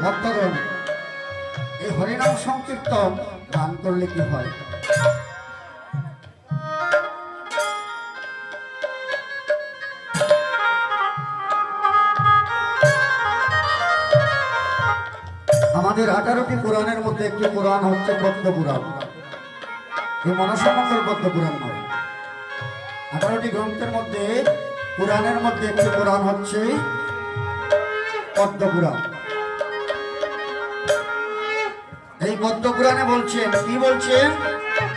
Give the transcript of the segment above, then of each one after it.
ভক্তগণ, এই হরিনাম সংকীর্তন গান করলে কি হয়? আমাদের 18টি পুরাণের মধ্যে একটি পুরাণ হচ্ছে পদ্ম পুরাণ। এই মনসামঙ্গল পদ্ম পুরাণ নয়। 18টি গ্রন্থের মধ্যে পুরাণের মধ্যে একটি পুরাণ হচ্ছে পদ্ম পুরাণ। এই পদ্ম পুরাণে বলছেন, কি বলছেন,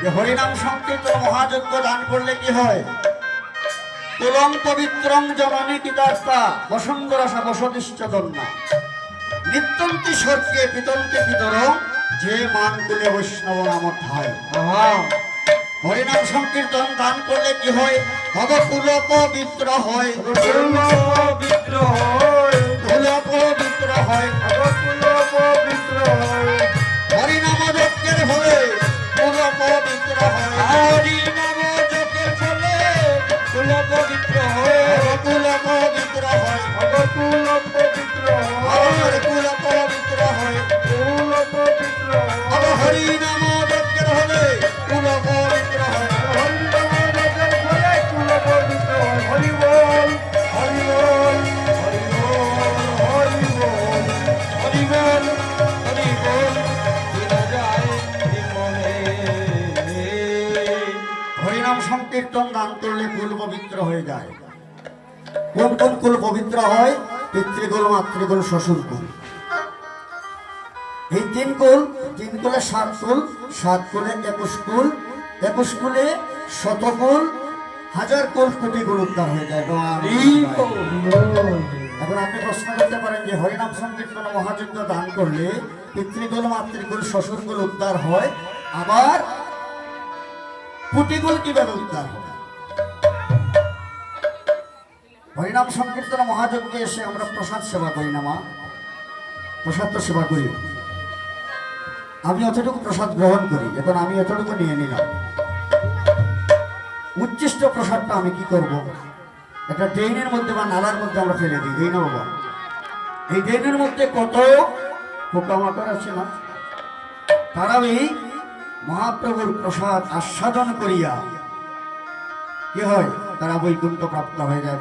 যে হরিনাম সংকীর্তন মহাযজ্ঞ দান করলে কি হয়? কুলং পবিত্রং জননী পিতার্তা বসন্তরসা বসতিশ্চ দন্না নিত্যন্তি স্বর্গে পিতন্তি পিতরং যে মান কুলে বৈষ্ণব নামধ্যায়। হরিনাম সংকীর্তন দান করলে কি হয়? ভব কুল পবিত্র হয়, কুল পবিত্র হয়, কুল পবিত্র হয়, কুল পবিত্র হয়। হরিনাম যজ্ঞের ফলে কুল পবিত্র হয়, হরিনাম যজ্ঞের ফলে কুল পবিত্র হয়, কুল পবিত্র হয়, কুল পবিত্র হয়, কুল পবিত্র হয়, কুল পবিত্র হয়। হরিনাম যজ্ঞের ফলে কুল পবিত্র হয়, হরিনাম যজ্ঞের ফলে কুল পবিত্র হয়। হরি বল, হরি বল, হরি বল, হরি বল, হরি বল, হরি বল। হরিনাম সংকীর্তন দান করলে কুল পবিত্র হয়ে যায়। কোন কোন কুল পবিত্র হয়? পিতৃকুল, মাতৃকুল, শ্বশুরকুল। এই তিন কুল, তিন কুলে 7 কুল, 7 কুলে 21 কুল, 21 কুলে শতকুল, 1000 কুল, কোটি কুল উদ্ধার হয়ে যায়। এখন আপনি প্রশ্ন করতে পারেন যে হরিনাম সংকীর্তন মহাযজ্ঞ দান করলে পিতৃকুল, মাতৃকুল, শ্বশুরকুল উদ্ধার হয়, আবার কোটিকুল কিভাবে উদ্ধার হয়? হরিনাম সংকীর্তন মহাযজ্ঞে এসে আমরা প্রসাদ সেবা করি না মা? প্রসাদ তো সেবা করি। আমি অতটুকু প্রসাদ গ্রহণ করি। এখন আমি এতটুকু নিয়ে নিলাম। উচ্ছিষ্ট প্রসাদটা আমি কি করব? একটা ড্রেনের মধ্যে বা নালার মধ্যে আমরা ফেলে দিই, এই না বাবা? এই ড্রেনের মধ্যে কত পোকামাকড় আছে না? তারাও এই মহাপ্রভুর প্রসাদ আস্বাদন করিয়া কি হয়? তারা বৈকুণ্ঠ প্রাপ্ত হয়ে যায়।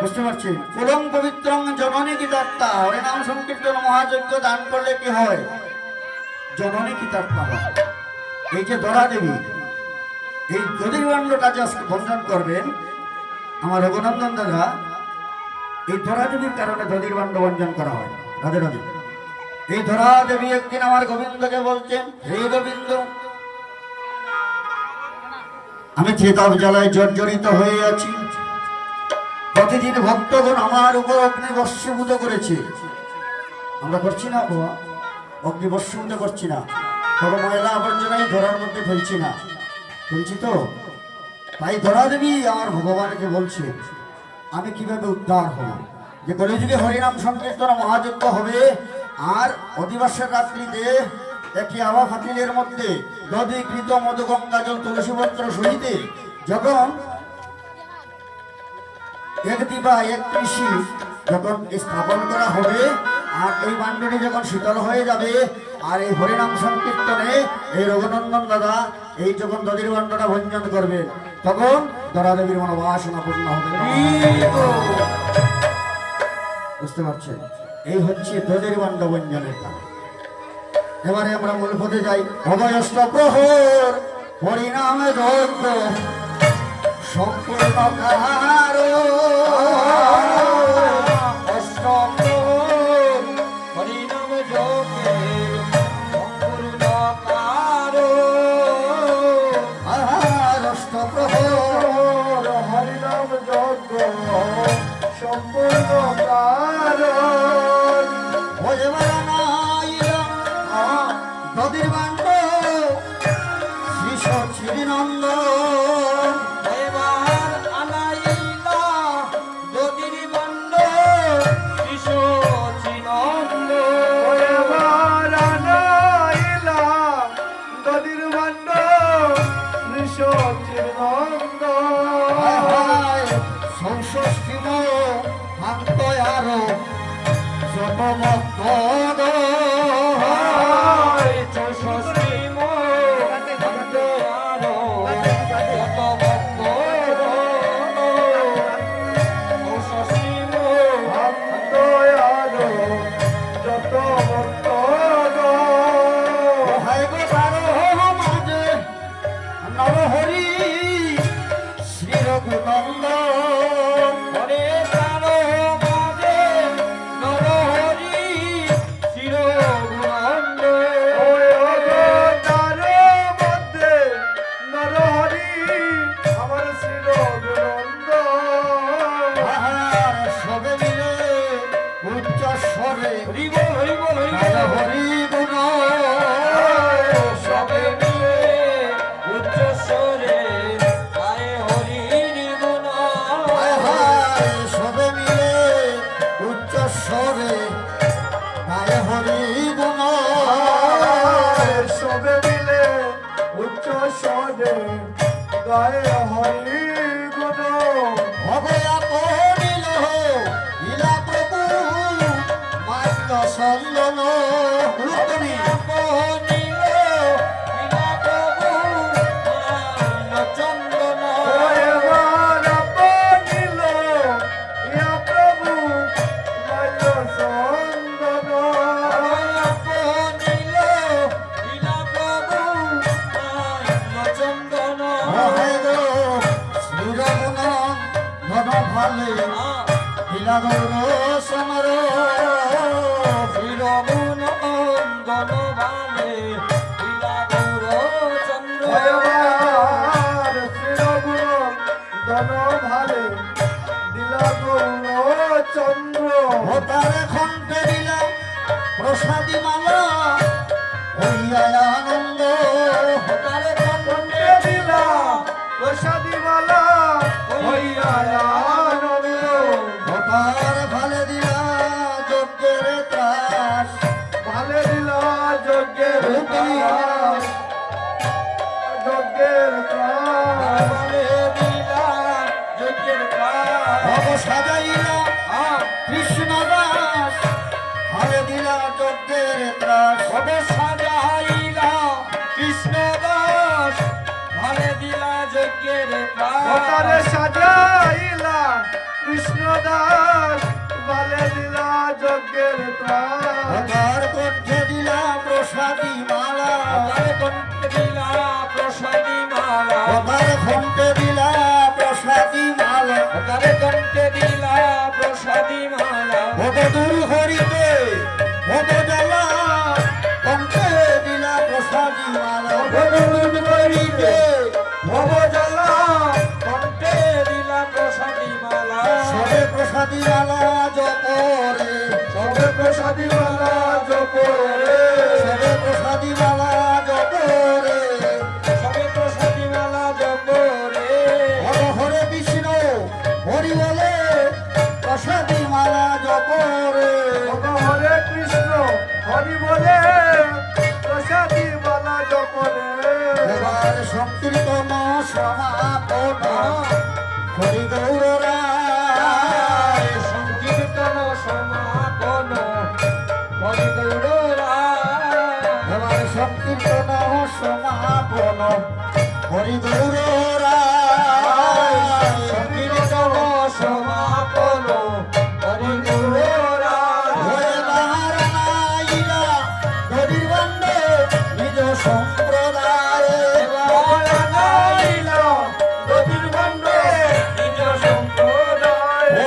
বুঝতে পারছি? কুলং পবিত্রং জননী কীতার্থা। হরিনাম সংকীর্তন মহাযজ্ঞ দান করলে কি হয়? জননী কীতার্থা হয়। এই যে ধরা দেবী, এই দধিবাণ্ডটা যে আজকে বন্ধন করবেন আমার রঘুনন্দন দাদা, এই ধরা দেবীর কারণে দধিবাণ্ড বন্ধন করা হয়। রাধে রাধে। এই ধরা দেবী একদিন আমার গোবিন্দকে বলছেন, হে গোবিন্দ, আমি ত্রিতাপ জ্বালায় জর্জরিত হয়ে আছি। প্রতিদিন ভক্তগণ আমার উপর অগ্নিবর্ষীভূত করেছে। আমরা করছি না বাবা? অগ্নিবর্ষীভূত করছি না? তবে ময়লা আবর্জনাই ধরার মধ্যে ফেলছি না? ফেলছি তো? তাই ধরা দেবী আমার ভগবানকে বলছে, আমি কিভাবে উদ্ধার হব? যে কলিযুগে হরিনাম সংকীর্তন মহাযজ্ঞ হবে, আর অধিবাসের রাত্রিতে একটি আবা ফাতিলের মধ্যে দধি কৃত মধু গঙ্গা জল তুলসীপত্র সহিতে যখন 1 দিবা 31 যখন স্থাপন করা হবে, আর এই বান্ডটি যখন শীতল হয়ে যাবে, আর এই হরিনাম সংকীর্তনে এই রঘুনন্দন দাদা এই যখন দধির বান্ডটা ভঞ্জন করবে, তখন ধরা দেবীর মনোবাসনা পূর্ণ হবে। বুঝতে পারছেন? এই হচ্ছে দধির বান্ড ভঞ্জনের কারণ। এবারে আমরা মূল পদে যাই। অবয়স্ত প্রহর হরিনামে যজ্ঞ সম্পূর্ণ কারো, অষ্টপ্রহর হরিনাম যজ্ঞের সম্পূর্ণ কারো, অষ্টপ্রহর হরিনাম যজ্ঞ সম্পূর্ণ কারো। নদীর বান্ড শ্রী সচিনন্দ এবার আনাইলা, নদীর বান্ড শ্রী সচিনন্দ এবার আনাইলা, নদীর বান্ড শ্রী সচিনন্দ। সংষষ্ঠীম ভান্ত ভক্ত নরহরি শ্রী রঘুনন্দ হরে প্রাণ মাঝে নরহরি শ্রী রঘুনন্দ তার মধ্যে নরহরি আমার শ্রী রঘুনন্দ সবে মিলে উচ্চ স্বরে হরি বল হরি বল হরি বল হরি গুণ সবে মিলে উচ্চ স্বরে গায়ে হরির গুণ সবে মিলে উচ্চ স্বরে গায়ে হরি গুণ সবে মিলে উচ্চ স্বরে গায়ে হরি গুণ ভগয়া কহিল ইলা প্রভু মাল্য চন্দন রূপনী সমর রঘুনন্দন ভালে লীলা গৌর চন্দ্র শ্রী রঘুনন্দন ভালে লীলা গৌর চন্দ্র ও তার খন্ডে দিলাম প্রসাদী মালা হইয়া আনন্দ তার কণ্ঠে দিলাম প্রসাদী মালা হইয়া আনন্দ তার ভালে দিলা যজ্ঞের ত্রাস ভালে দিলা যজ্ঞের ত্রাস যজ্ঞের ত্রাস ভালে দিলা যজ্ঞের ত্রাস ভব সাজাইলা কৃষ্ণ দাস ভালে দিলা যজ্ঞের ত্রাস ভব সাজাইলা কৃষ্ণ দাস ভালে দিলা যজ্ঞের ত্রাস সাজাইলা কৃষ্ণ দাস ভালে দিলা যজ্ঞের ত্রাস তার কণ্ঠে দিলা প্রসাদী মালা তার কণ্ঠে দিলা প্রসাদী মালা তার কণ্ঠে দিলা প্রসাদী মালা তার কণ্ঠে দিলা প্রসাদী মালা ভব দূর হরিতে ভব জ্বালা কণ্ঠে দিলা প্রসাদী মালা ভব দূর হরিতে ভব জ্বালা কণ্ঠে দিলা প্রসাদী মালা সবে প্রসাদী মালা জপরে সবে প্রসাদী মালা জপরে সবে প্রসাদী মালা জপরে সবে প্রসাদী মালা জপরে হর হরে বিষ্ণু হরি বলে প্রসাদী মালা জপরে হরে কৃষ্ণ হরি বলে প্রসাদী মালা জপরে এবার সংকীর্তন সমাপন হরি গৌর রায় সংকীর্তন সমাপন হরি গৌর রায় এবার সংকীর্তন সমাপন হরি গৌর